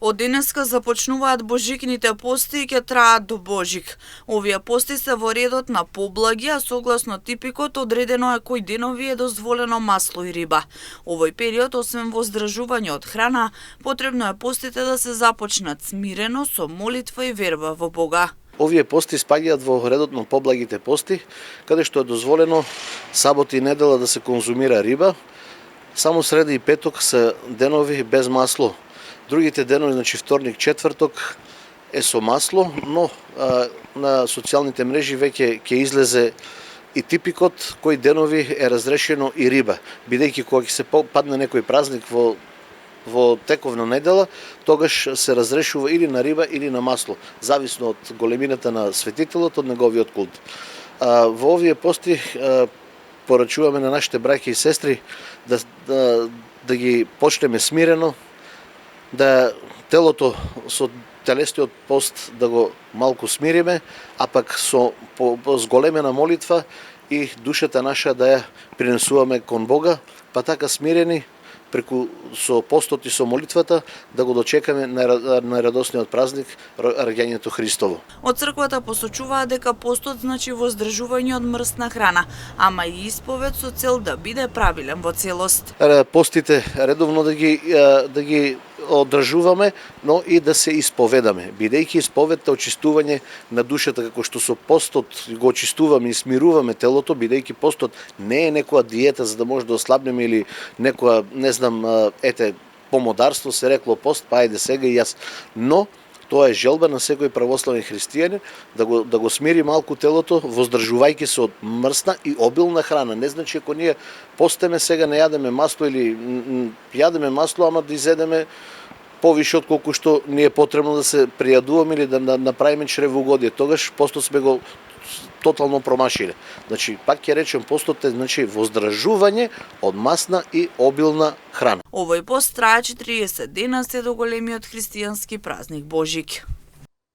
Од денеска започнуваат божикните пости и ќе траат до Божик. Овие пости се во редот на поблаги, а согласно типикот одредено е кои денови е дозволено масло и риба. Овој период, освен воздржување од храна, потребно е постите да се започнат смирено со молитва и верба во Бога. Овие пости спаѓаат во редот на поблагите пости, каде што е дозволено сабота и недела да се конзумира риба. Само среда и петок се денови без масло. Другите денови, значи вторник, четврток е со масло, но на социјалните мрежи веќе ќе излезе и типикот кои денови е разрешено и риба, бидејќи кога ќе се падне некој празник во тековна недела, тогаш се разрешува или на риба или на масло, зависно од големината на светителот, од неговиот култ. Во овие пости порачуваме на нашите браќа и сестри да ги почнеме смирено, да телото со телесниот пост да го малку смириме, а пак со зголемена молитва и душата наша да ја принесуваме кон Бога, па така смирени преку со постот и со молитвата да го дочекаме на радосниот празник раѓањето Христово. Од црквата посочуваат дека постот значи воздржување од мрсна храна, ама и исповед со цел да биде правилен во целост. Постите редовно да ги одржуваме, но и да се исповедаме, бидејќи исповедта очистување на душата, како што со постот го очистуваме и смируваме телото, бидејќи постот не е некоја диета за да може да ослабнеме или некоја, не знам, помодарство се рекло пост, па ајде сега и јас. Но тоа е желба на секој православен христијанин да го смири малку телото, воздржувајќи се од мрсна и обилна храна. Не значи ако ние постеме сега не јадеме масло или јадеме масло, ама да изедеме повише од колку што ни е потребно да се пријадуваме или да направиме чревоугодие. Тогаш постот сме го тотално промашиле. Значи, пак ќе речем, постот е значи воздржување од масна и обилна храна. Овој пост трае 40 дена се до големиот христијански празник Божик.